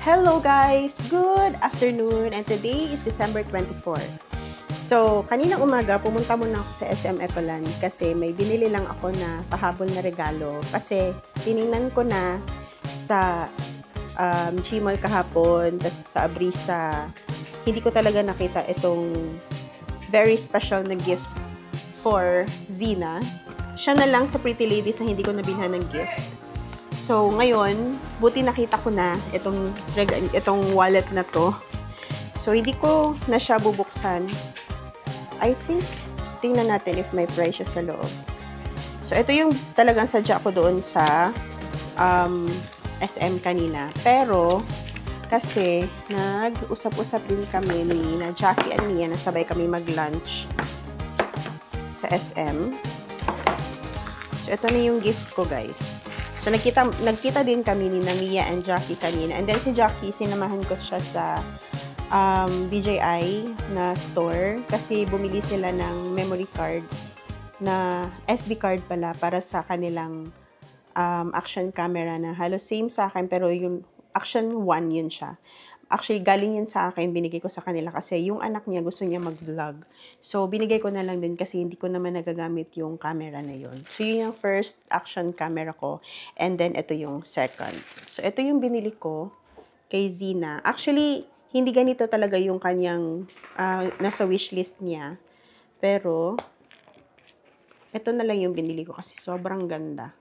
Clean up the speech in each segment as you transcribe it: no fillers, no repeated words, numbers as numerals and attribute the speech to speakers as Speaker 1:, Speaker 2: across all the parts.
Speaker 1: Hello guys! Good afternoon and today is December 24th. So, kaninang umaga pumunta muna ako sa SM Ecoland kasi may binili lang ako na pahabol na regalo kasi tiningnan ko na sa Gmall kahapon, tas sa Abrisa, hindi ko talaga nakita itong very special na gift for Zina. Siya na lang sa Pretty Ladies na hindi ko nabilhan ng gift. So, ngayon, buti nakita ko na itong wallet na to. So, hindi ko na siya bubuksan. I think, tingnan natin if may price siya sa loob. So, ito yung talagang sadya ko doon sa SM kanina. Pero, kasi, nag-usap-usap din kami ni na Jackie and Mia, nasabay kami mag-lunch sa SM. So, ito na yung gift ko, guys. So, nagkita din kami ni Mia and Jackie kanina. And then, si Jackie, sinamahan ko siya sa DJI na store kasi bumili sila ng memory card na SD card pala para sa kanilang action camera na halos same sa akin pero yung Action 1 yun siya. Actually, galing yun sa akin, binigay ko sa kanila kasi yung anak niya gusto niya mag-vlog. So, binigay ko na lang din kasi hindi ko naman nagagamit yung camera na yun. So, yun yung first action camera ko. And then, ito yung second. So, ito yung binili ko kay Zina. Actually, hindi ganito talaga yung kanyang nasa wishlist niya. Pero, ito na lang yung binili ko kasi sobrang ganda.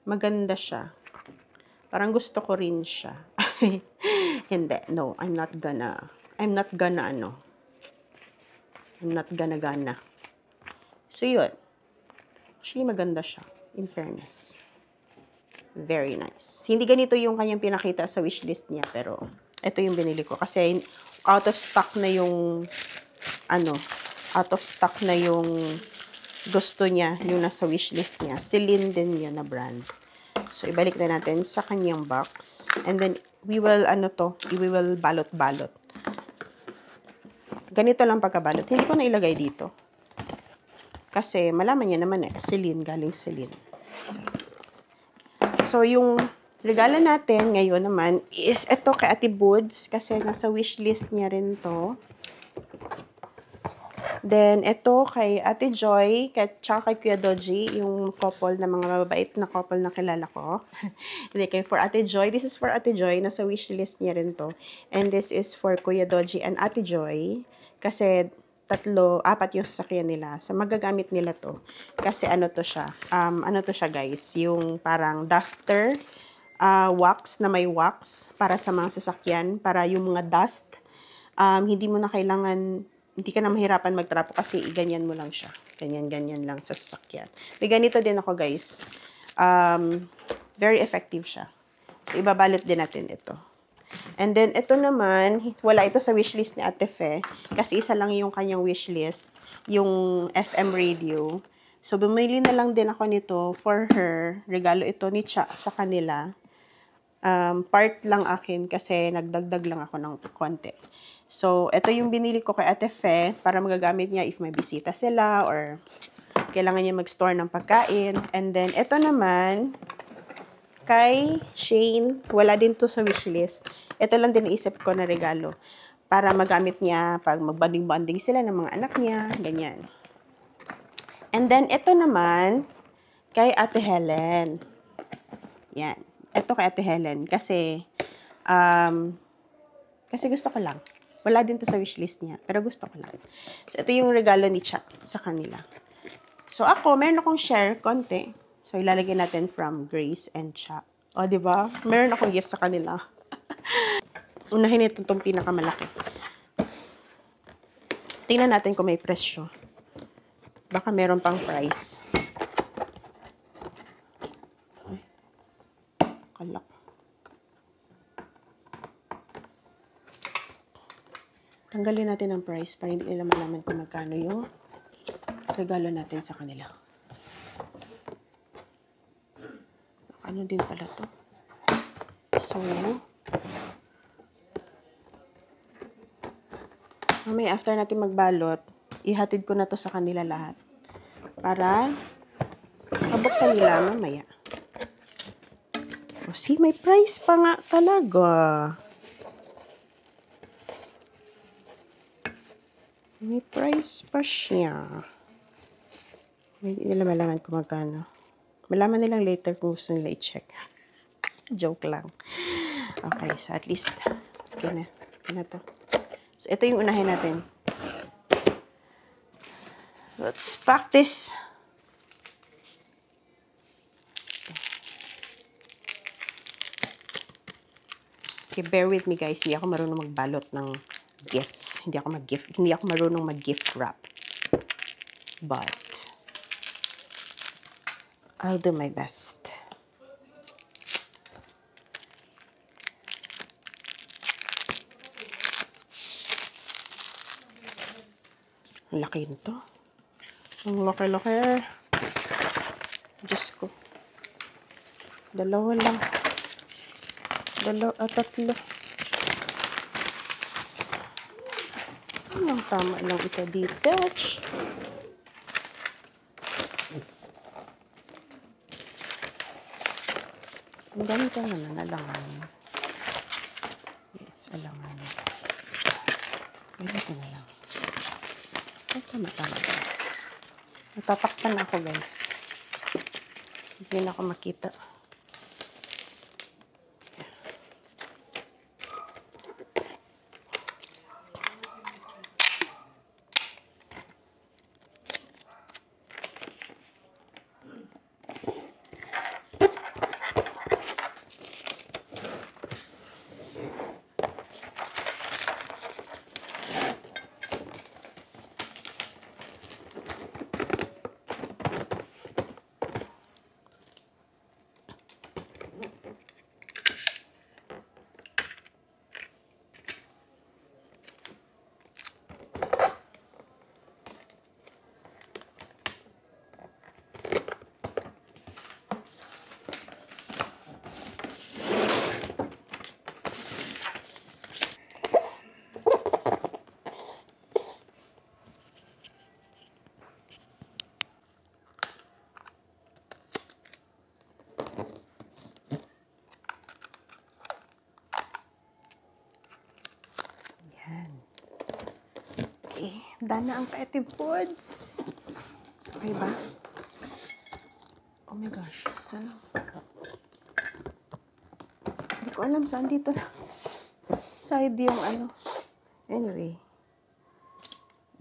Speaker 1: Maganda siya. Parang gusto ko rin siya. Hindi. No, I'm not gonna So, yun. Actually, maganda siya. In fairness. Very nice. Hindi ganito yung kanyang pinakita sa wishlist niya. Pero, ito yung binili ko. Kasi, out of stock na yung gusto niya. Yung nasa wishlist niya. Celine din yun na brand. So, ibalik na natin sa kanyang box. And then, we will balot-balot. Ganito lang pagkabalot. Hindi ko na ilagay dito. Kasi, malaman niya naman Celine, galing Celine. So, yung regalo natin ngayon naman is ito kay Ate Boods. Kasi, nasa wishlist niya rin to. Then, ito kay Ate Joy, tsaka kay Kuya Doji, yung couple na mga mababait na couple na kilala ko. Hindi, kay for Ate Joy. This is for Ate Joy. Nasa wishlist niya rin to. And this is for Kuya Doji and Ate Joy. Kasi, 4 yung sasakyan nila. So, magagamit nila to. Kasi, ano to siya guys? Yung parang duster, wax na may wax para sa mga sasakyan. Para yung mga dust, hindi mo na kailangan... Hindi ka na mahirapan magtrapo kasi ganyan mo lang siya. Ganyan lang sa sasakyan. May ganito din ako, guys. Very effective siya. So, ibabalot din natin ito. And then, ito naman, wala ito sa wishlist ni Ate Fe. Kasi isa lang yung kanyang wishlist. Yung FM radio. So, bumili na lang din ako nito for her. Regalo ito ni Cha sa kanila. Part lang akin kasi nagdagdag lang ako ng konti. So, ito yung binili ko kay Ate Fe para magagamit niya if may bisita sila or kailangan niya mag-store ng pagkain. And then, ito naman, kay Shane, wala din to sa wishlist. Ito lang din naisip ko na regalo para magamit niya pag mag-bonding-bonding sila ng mga anak niya, ganyan. And then, ito naman, kay Ate Helen. Yan. Ito kay Ate Helen kasi gusto ko lang. Wala din to sa wishlist niya, pero gusto ko lang. So, ito yung regalo ni Cha sa kanila. So, ako, meron akong share, konti. So, ilalagay natin from Grace and Cha. O, diba? Meron akong gift sa kanila. Unahin ito itong pinakamalaki. Tingnan natin kung may presyo. Baka meron pang price. Ay, kalak. Tanggalin natin ang price para hindi nila malaman kung magkano yung regalo natin sa kanila. Ano din pala to? So, mamaya after natin magbalot, ihatid ko na to sa kanila lahat. Para mabuksan nila mamaya. O, see, may price pa nga talaga. May price pa siya. Hindi nila malaman kung magkano. Malaman nilang later kung gusto nila i-check. Joke lang. Okay, so at least, okay na. Okay na to. So, ito yung unahin natin. Let's practice. Okay, bear with me guys. Hindi ako marunong magbalot ng gifts. Hindi ako marunong mag-gift wrap. But I'll do my best. Ang laki nito. Ang laki-laki. Diyos ko. Dalawa lang. Tatlo. Ang tama lang ito detach. Ang ganito naman, alangan. Yes, alangan. Ganito na lang. Ay, tama. Natatakpan ako, guys. Hindi na ako makita. Dana ang Creative Foods. Okay ba? Oh my gosh. Saan? Hindi ko alam saan dito na. Side yung ano. Anyway.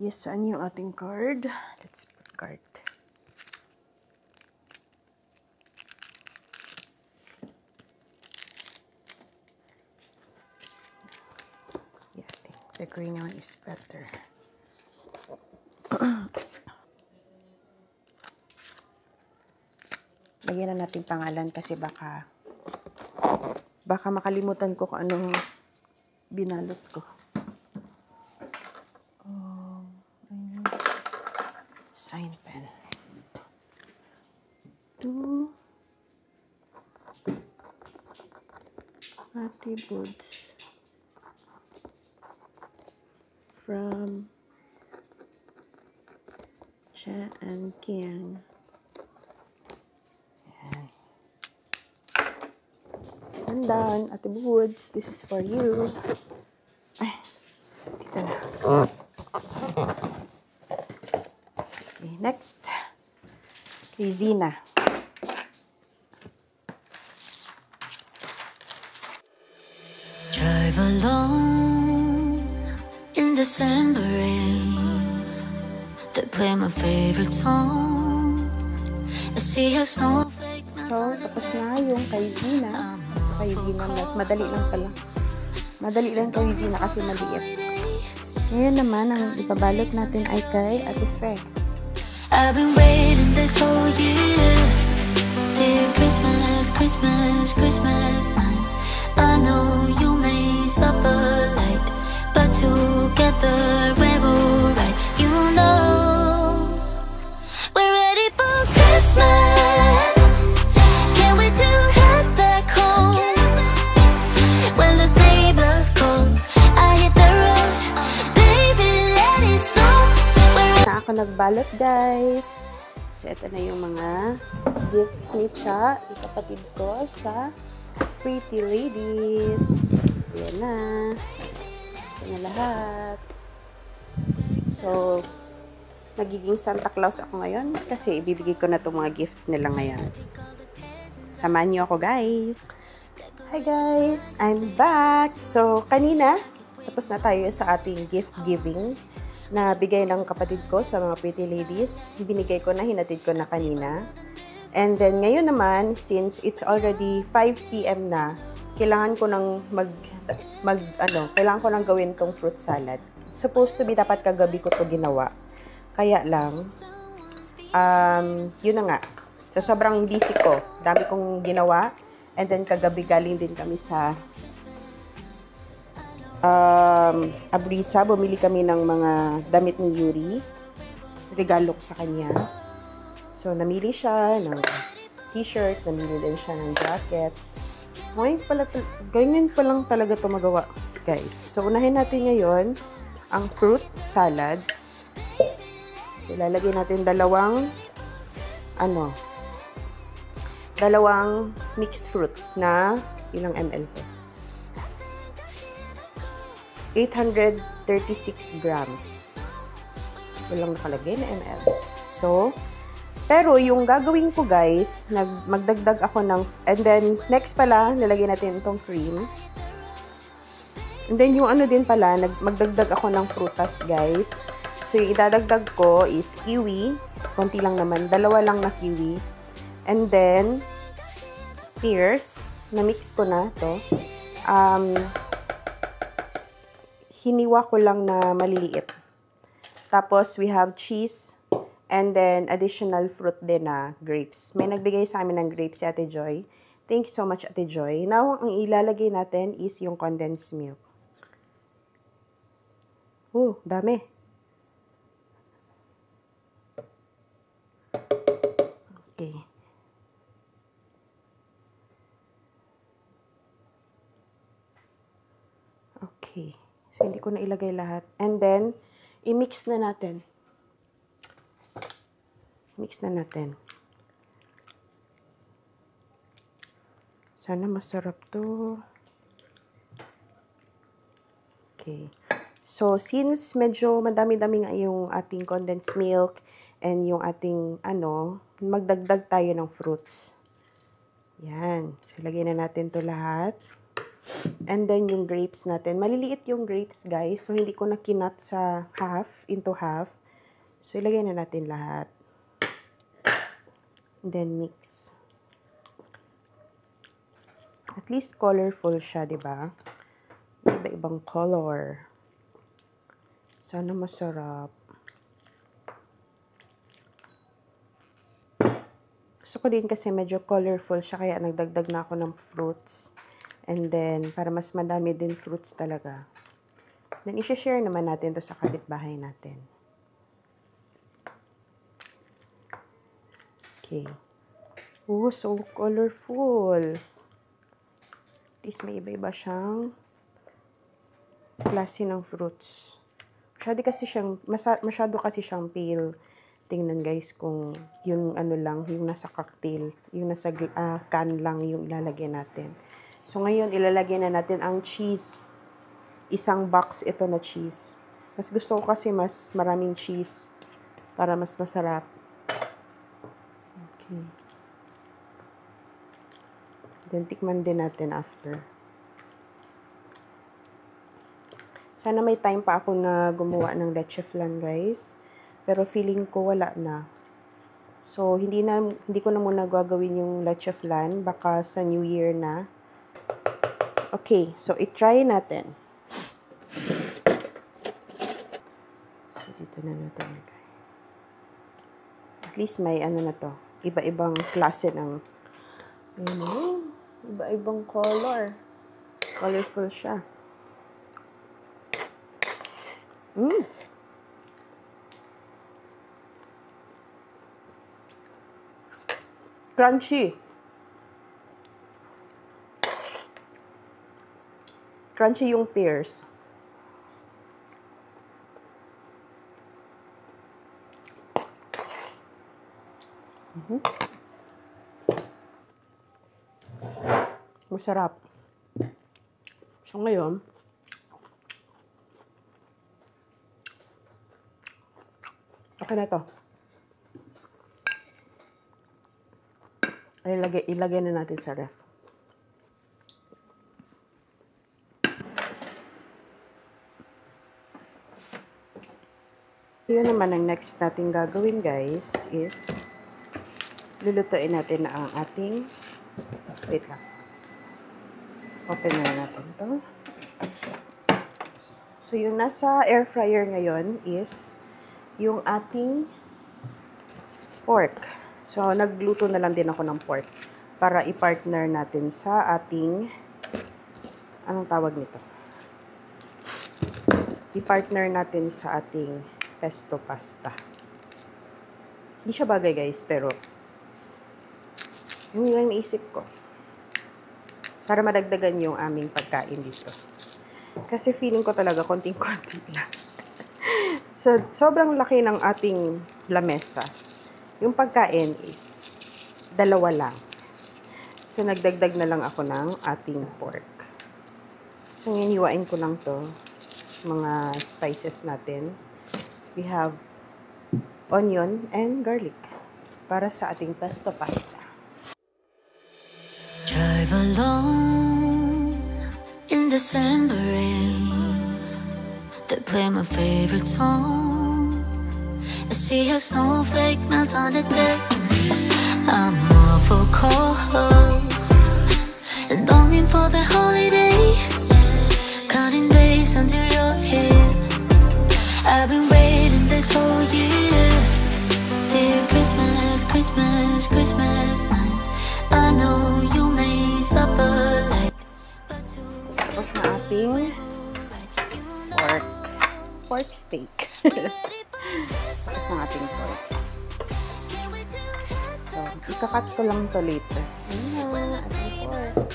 Speaker 1: Yes, saan yung ating card? Let's put card. Yeah, I think the green one is better. Lagyan na natin pangalan kasi baka makalimutan ko kung anong binalot ko. Sign pen. To Ate Boods from Cha and Kiang. And done, Ate Woods, this is for you. Ay, dito na. Okay, next. Kay Zina.
Speaker 2: Drive alone in December rain. They play my favorite song. I see a snowflake.
Speaker 1: So, tapos na yung kay Zina. Kay Zina, madali lang pala. Madali lang kay Zina kasi maliit. Ngayon naman, ang ipabalot natin ay kay Ate Fe.
Speaker 2: I've been waiting this whole year. Dear Christmas, Christmas, Christmas night. I know you may suffer light, but together we're alright. You know we're ready for Christmas. Can't wait to head back home. When the sleigh bells call, I hit the road. Baby, let it snow.
Speaker 1: Na ako nagbalot, guys. So, ito na yung mga gifts ni Cha, ikapatid ko sa Pretty Ladies. Ayan na. Gusto na lahat. So, nagiging Santa Claus ako ngayon kasi ibibigay ko na itong mga gift nila ngayon. Samahan niyo ako, guys. Hi, guys! I'm back! So, kanina, tapos na tayo sa ating gift giving na bigay ng kapatid ko sa mga Pretty Ladies. Binigay ko na, hinatid ko na kanina. And then, ngayon naman, since it's already 5 p.m. na, kailangan ko nang kailangan ko nang gawin tong fruit salad. Supposed to be, dapat kagabi ko to ginawa. Kaya lang, yun na nga. So, sobrang busy ko. Dami kong ginawa. And then, kagabi galing din kami sa Abrisa. Bumili kami ng mga damit ni Yuri. Regalo ko sa kanya. So, namili siya ng t-shirt, namili din siya ng jacket. So, ngayon pa lang talaga ito magawa, guys. So, unahin natin ngayon ang fruit salad. So, ilalagay natin dalawang mixed fruit na ilang ml to? 836 grams. Walang nakalagay na ml. So, pero yung gagawin ko, guys, magdagdag ako ng, and then next pala, nilagay natin itong cream. And then yung ano din pala, magdagdag ako ng prutas, guys. So yung idadagdag ko is kiwi, konti lang naman, 2 lang na kiwi. And then pears, na-mix ko na to. Hiniwa ko lang na maliliit. Tapos we have cheese. And then, additional fruit din na grapes. May nagbigay sa amin ng grapes si Ate Joy. Thank you so much, Ate Joy. Now, ang ilalagay natin is yung condensed milk. Dami. Okay. Okay. So, hindi ko na ilagay lahat. And then, i-mix na natin. Mix na natin. Sana masarap to. Okay. So, since medyo madami-dami nga yung ating condensed milk and yung ating, magdagdag tayo ng fruits. Yan. So, lagay na natin to lahat. And then, yung grapes natin. Maliliit yung grapes, guys. So, hindi ko na kinat sa into half. So, ilagay na natin lahat. Then mix. At least colorful siya, 'di ba? Iba-ibang color. Sana masarap. Gusto ko din kasi medyo colorful siya kaya nagdagdag na ako ng fruits. And then para mas madami din fruits talaga. Then i-share naman natin 'to sa kapitbahay natin. Okay. Oh, so colorful. At least may iba-iba siyang klase ng fruits. Masyado kasi siyang pale. Tingnan, guys, kung yung yung nasa cocktail, yung nasa can lang yung ilalagay natin. So, ngayon, ilalagay na natin ang cheese. Isang box ito na cheese. Mas gusto ko kasi mas maraming cheese para mas masarap. Okay. Then, tikman din natin after. Sana may time pa ako na gumawa ng leche flan, guys. Pero feeling ko wala na. So, hindi ko na muna gagawin yung leche flan. Baka sa New Year na. Okay, so i-try natin. Ito na natin. At least may ano na to. Iba-ibang klase ng iba-ibang color. Colorful siya. Crunchy. Crunchy yung pears. Masarap. So ngayon, okay na to. Ilagay na natin sa ref. Yun naman ang next natin gagawin, guys, is lulutuin natin na ang ating, wait lang. Open na natin to. So, yung nasa air fryer ngayon is yung ating pork. So, nagluto na lang din ako ng pork para i-partner natin sa ating, anong tawag nito? I-partner natin sa ating pesto pasta. Hindi siya bagay, guys, pero yun lang naisip ko. Para madagdagan yung aming pagkain dito. Kasi feeling ko talaga konting-konti lang. So, sobrang laki ng ating lamesa. Yung pagkain is 2 lang. So, nagdagdag na lang ako ng ating pork. So, hiniwain ko lang to. Mga spices natin. We have onion and garlic para sa ating pesto pasta.
Speaker 2: Drive alone in December rain. They play my favorite song. I see a snowflake melt on the deck. I'm awful cold and longing for the holiday. Counting days until you're here. I've been waiting this whole year. Dear Christmas, Christmas, Christmas night. I know you may suffer like.
Speaker 1: Tapos na ating pork steak. Tapos na ating pork. So, ikakat ko lang to later. Ayan na, ating pork.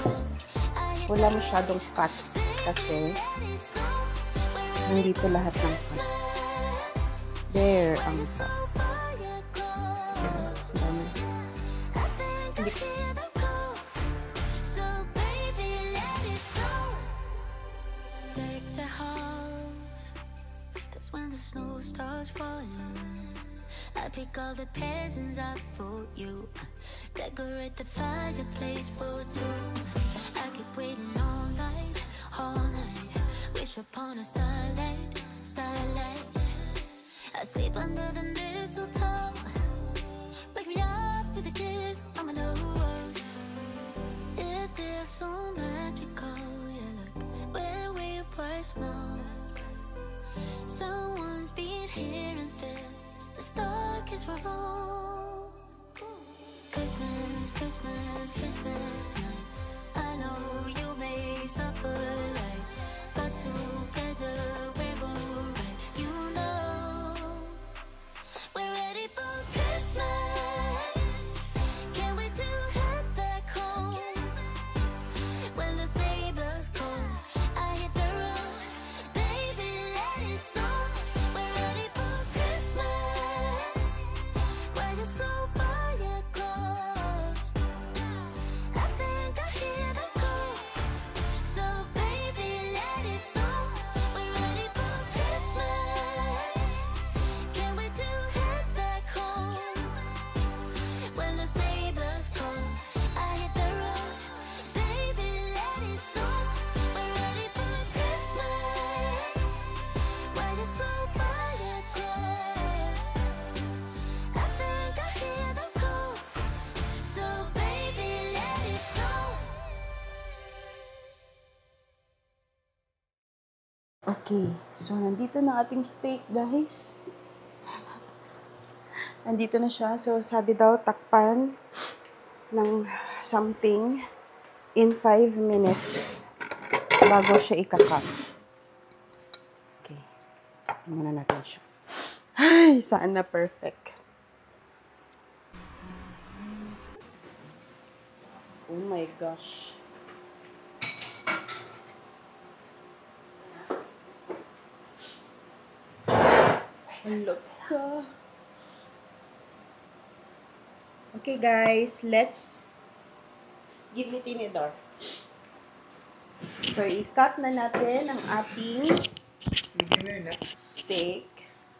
Speaker 1: Wala masyadong fats kasi nandito lahat ng fats. There ang fats.
Speaker 2: When the snow starts falling, I pick all the presents up for you. Decorate the fireplace for two. I keep waiting all night, all night. Wish upon a starlight, starlight. I sleep under the mistletoe. Wake me up with a kiss on my nose. It feels so magical, yeah, look where we were small. Someone's been here and there. The star kiss for all. Christmas, Christmas, Christmas night. I know you may suffer like, but together we're alright. You know we're ready for Christmas. Can't wait to head back home. When the sleigh bells call, I hit the road. Baby, let it snow. We're ready for Christmas. Why you so far yet close? I think I hear the call. So baby, let it snow. We're ready for Christmas. Can't wait to head back home. When the sleigh bells call, I hit the road. Baby, let it snow. We're ready for Christmas. Why you so far yet close? I think I hear the call. So baby, let it snow.
Speaker 1: Okay, so nandito na ating steak, guys. Andito na siya. So, sabi daw, takpan ng something in 5 minutes bago siya ikakat. Okay. Muna natin siya. Ay, sana perfect. Oh my gosh. Look. Okay guys, let's give me tinidor. So, i-cut na natin ang ating steak.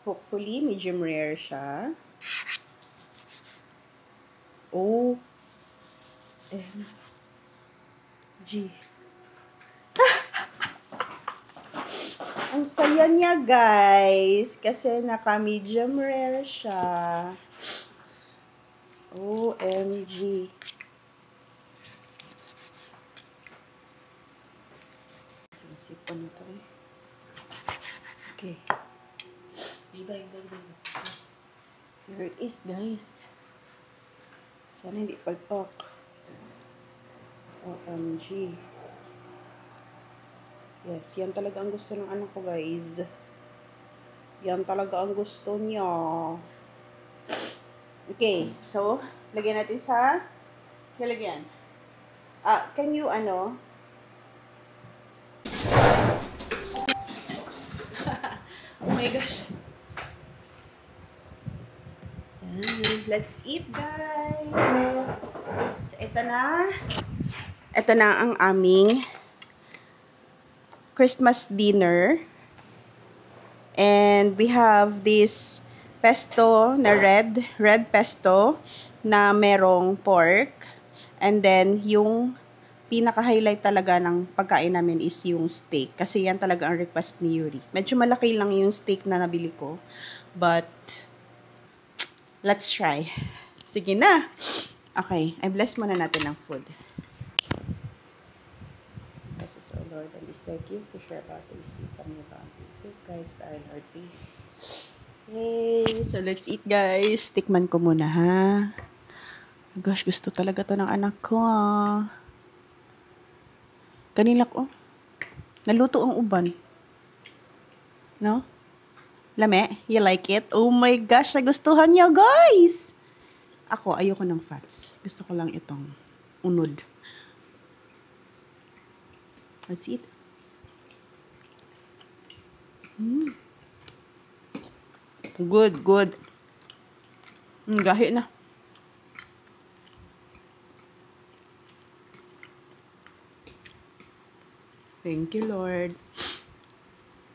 Speaker 1: Hopefully, medium rare siya. O M G. Ang saya niya, guys. Kasi naka-medium rare siya. OMG. Sipan ito eh. Okay. Here it is, guys. Sana hindi pagpok. OMG. Yes, yan talaga ang gusto ng anak ko, guys. Yan talaga ang gusto niya. Okay, so, lagyan natin sa lalagyan. Can you, oh my gosh. Yan. Let's eat, guys. So, ito na. Ito na ang aming Christmas dinner. And we have this pesto na red pesto na merong pork. And then, yung pinaka-highlight talaga ng pagkain namin is yung steak. Kasi yan talaga ang request ni Yuri. Medyo malaki lang yung steak na nabili ko. But, let's try. Sige na. Okay, I bless muna natin ng food. Bless us, O Lord, and this thy gift which we are about to receive from your bounty. To Christ our Lord be. Okay, so let's eat, guys. Tikman ko muna, ha? Gosh, gusto talaga to ng anak ko, ha? Kanila ko. Naluto ang uban. No? Lame? You like it? Oh my gosh, nagustuhan niya, guys! Ako, ayoko ng fats. Gusto ko lang itong unod. Let's eat. Good, good. Gahi na. Thank you, Lord,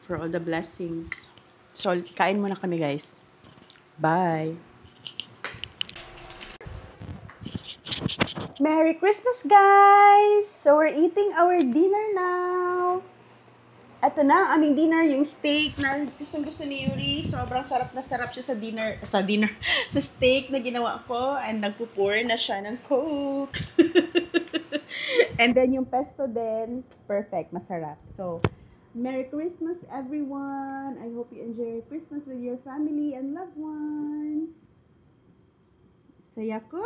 Speaker 1: for all the blessings. So, kain muna kami, guys. Bye. Merry Christmas, guys! So, we're eating our dinner now. Ito na ang aming dinner, yung steak na gustong-gusto ni Yuri. Sobrang sarap na sarap siya sa sa steak na ginawa ko. And nagpo-pour na siya ng Coke. And then yung pesto din, perfect, masarap. So, Merry Christmas, everyone! I hope you enjoy Christmas with your family and loved ones. Saya ko!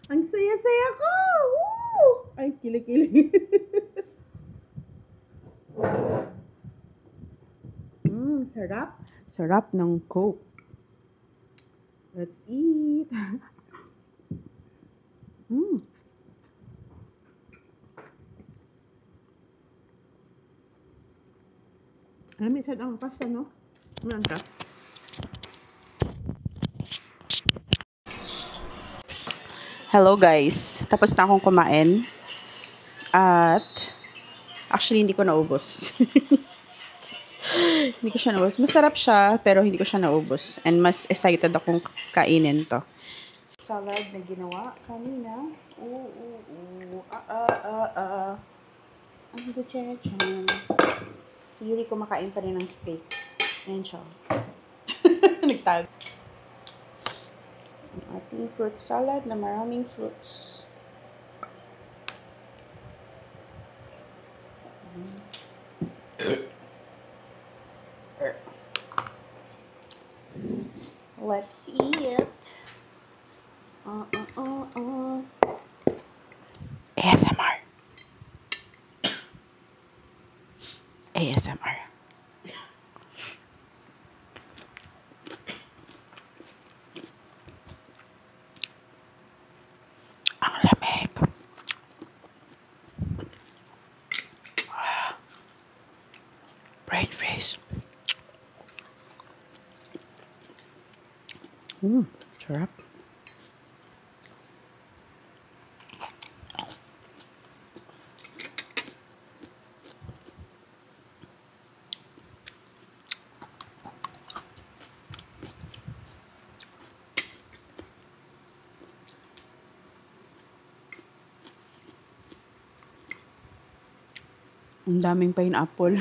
Speaker 1: Ang saya-saya ko! Woo! Ay, kilig-kilig. Sarap. Sarap ng Coke. Let's eat. Alam mo, isa ang pasta, no? Meron ka? Hello guys, tapos na akong kumain at actually hindi ko naubos. Hindi ko siya naubos. Masarap siya pero hindi ko siya naubos and mas excited akong kainin to. Salad na ginawa kanina. Ang gutya-chan. Si Yuri kumakain pa rin ng steak. Ayan siya. Nagtag. Ang ating fruit salad na maraming fruits. let's eat.
Speaker 3: ASMR. ASMR. Ang lamig. Brain freeze. Sarap. Ang daming pineapple.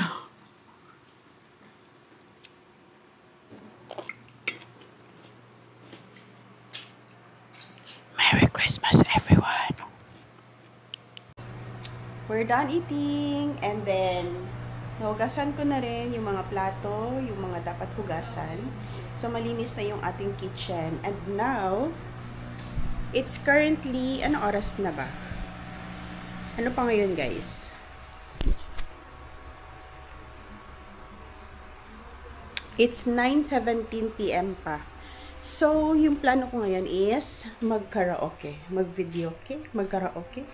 Speaker 3: Merry Christmas, everyone.
Speaker 1: We're done eating, and then nahugasan ko na rin yung mga plato, yung mga dapat hugasan. So, malinis na yung ating kitchen. And now, it's currently, ano oras na ba? Ano pa ngayon, guys? It's 9:17 p.m. pa. So, yung plano ko ngayon is mag-karaoke. Mag-videoke. Mag-karaoke.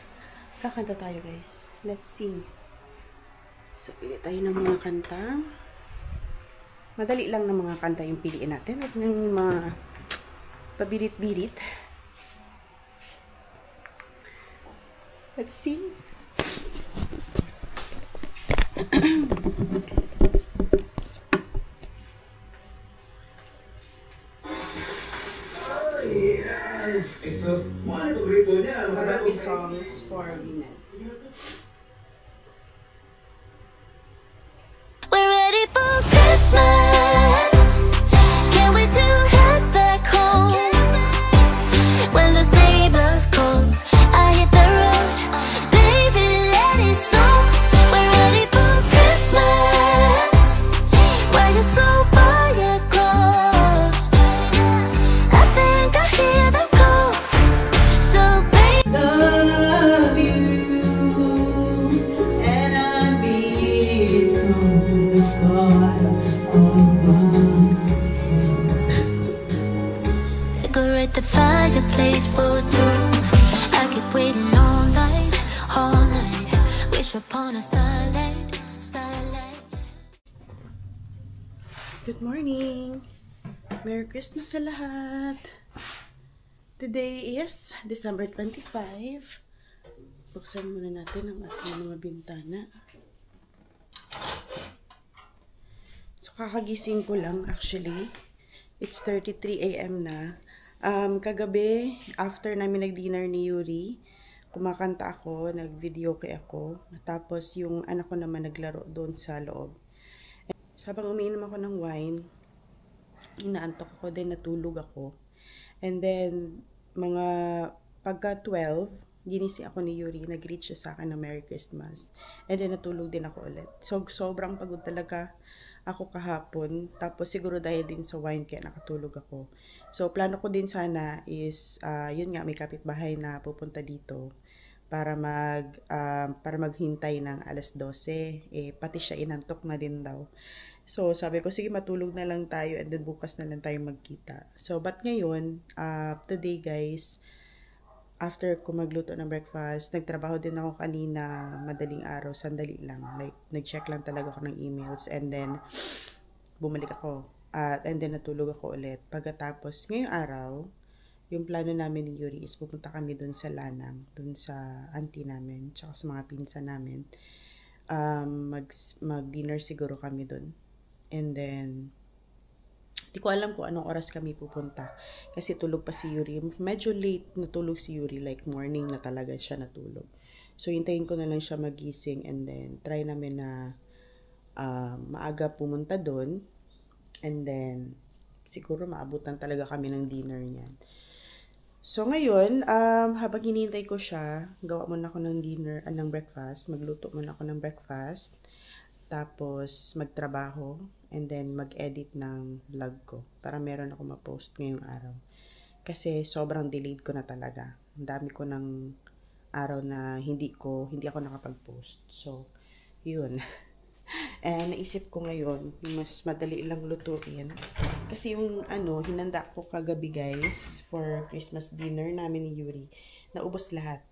Speaker 1: Kakanta tayo, guys. Let's sing. So, pili tayo ng mga kanta. Madali lang ng mga kanta yung piliin natin. At yung mga pabirit-birit. Let's sing. Happy songs for women.
Speaker 2: We're ready for Christmas. Can't wait to head back home. When the sleigh blows cold, I hit the road. Baby, let it snow. We're ready for Christmas. Why you so far yet close? I think I hear them call. So baby,
Speaker 1: Love you, and I'll be
Speaker 2: decorate the fireplace for two. I keep waiting all night, all night. Wish upon a starlight, starlight.
Speaker 1: Good morning! Merry Christmas sa lahat! Today is December 25. Buksan muna natin ang ating mga bintana. So, kakagising ko lang actually. It's 33 a.m. na. Kagabi, after namin nag-dinner ni Yuri, kumakanta ako, nag-videoke ako. Tapos yung anak ko naman naglaro doon sa loob. So, habang umiinom ako ng wine, inaantok ako, then natulog ako. And then, mga pagka 12, ginising ako ni Yuri, nag-reach siya sa akin ng Merry Christmas. And then, natulog din ako ulit. So, sobrang pagod talaga ako kahapon. Tapos, siguro dahil din sa wine, kaya nakatulog ako. So, plano ko din sana is, yun nga, may kapitbahay na pupunta dito para maghintay ng alas 12. Pati siya inantok na din daw. So, sabi ko, sige, matulog na lang tayo and then bukas na lang tayo magkita. So, but ngayon, today guys, after ko magluto ng breakfast, nagtrabaho din ako kanina, madaling araw, sandali lang. Like, nag-check lang talaga ako ng emails and then, bumalik ako. And then, natulog ako ulit. Pagkatapos, ngayong araw, yung plano namin ni Yuri is pupunta kami dun sa Lanang, dun sa auntie namin, tsaka sa mga pinsan namin. Mag-dinner siguro kami dun. And then, di ko alam kung anong oras kami pupunta. Kasi tulog pa si Yuri. Medyo late natulog si Yuri. Like morning na talaga siya natulog. So, hintayin ko na lang siya magising. And then, try namin na maaga pumunta doon. And then, siguro maabutan talaga kami ng dinner niyan. So, ngayon, habang hinihintay ko siya, gawa muna ako ng dinner, ng breakfast. Magluto muna ako ng breakfast. tapos magtrabaho, and then mag-edit ng vlog ko para meron ako ma-post ngayong araw. Kasi sobrang delayed ko na talaga. Ang dami ko ng araw na hindi ako nakapag-post. So, yun. And naisip ko ngayon, mas madali lang lutuin. Kasi yung hinanda ko kagabi guys, for Christmas dinner namin ni Yuri, naubos lahat.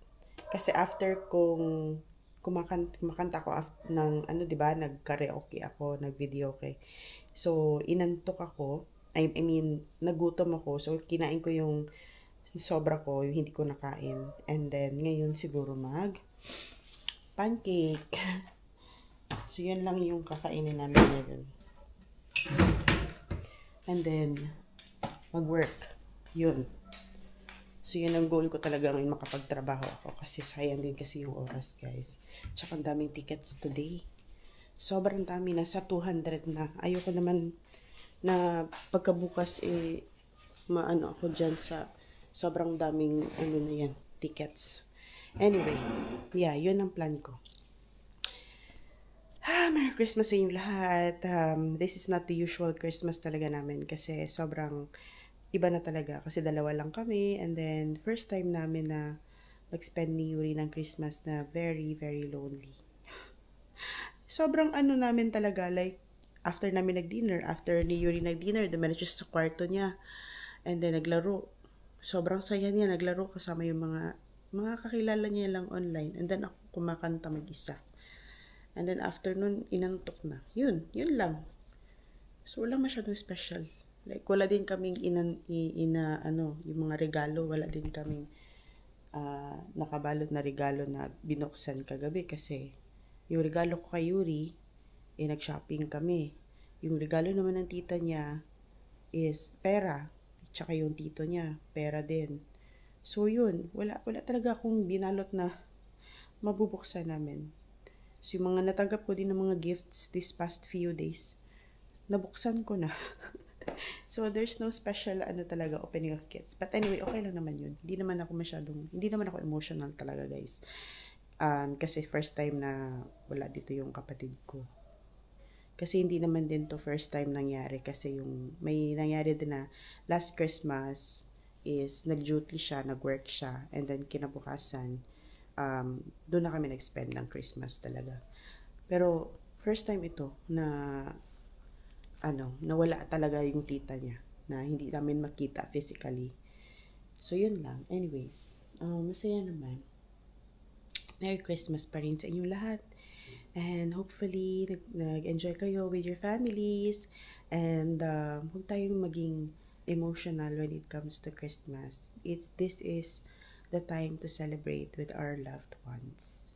Speaker 1: Kasi after kong kumakanta ko ng diba, nag-karaoke ako, nag-videoke. So, inantok ako. I mean, nagutom ako. So, kinain ko yung sobra ko, yung hindi ko nakain. And then, ngayon siguro pancake. So, yan lang yung kakainin namin ngayon. And then, mag-work. Yun. So, yun ang goal ko talaga ngayon, makapagtrabaho ako. Kasi sayang din kasi yung oras, guys. Tsaka ang daming tickets today. Sobrang dami. Nasa 200 na. Ayoko naman na pagkabukas maano ako dyan sa sobrang daming na yan, tickets. Anyway, yeah, yun ang plan ko. Merry Christmas sa inyo lahat. This is not the usual Christmas talaga namin kasi sobrang iba na talaga kasi dalawa lang kami, and then first time namin na mag-spend ni Yuri ng Christmas na very, very lonely. Sobrang namin talaga, like, after namin nag-dinner, after ni Yuri nag-dinner, dumiretso sa kwarto niya, and then naglaro. Sobrang saya niya, naglaro kasama yung mga kakilala niya lang online, and then ako kumakanta mag-isa. And then after nun, inantok na. Yun lang. So, wala masyadong special. Like, wala din kaming yung mga regalo, wala din kaming nakabalot na regalo na binuksan kagabi kasi yung regalo ko kay Yuri, nag-shopping kami. Yung regalo naman ng tita niya is pera. Tsaka yung tito niya, pera din. So, yun. Wala talaga akong binalot na mabubuksan namin. So, yung mga natanggap ko din ng mga gifts this past few days, nabuksan ko na. So, there's no special talaga opening of gifts. But anyway, okay lang naman yun. Hindi naman ako emotional talaga, guys. Kasi first time na wala dito yung kapatid ko. Kasi hindi naman din to first time nangyari. Kasi may nangyari din na last Christmas is nag-duty siya, nag-work siya, and then kinabukasan, doon na kami nag-spend ng Christmas talaga. Pero first time ito na nawala talaga yung tita niya, na hindi namin makita physically. So, yun lang. Anyways, masaya naman. Merry Christmas pa rin sa inyong lahat. And hopefully, nag-enjoy kayo with your families. And huwag tayong maging emotional when it comes to Christmas. This is the time to celebrate with our loved ones.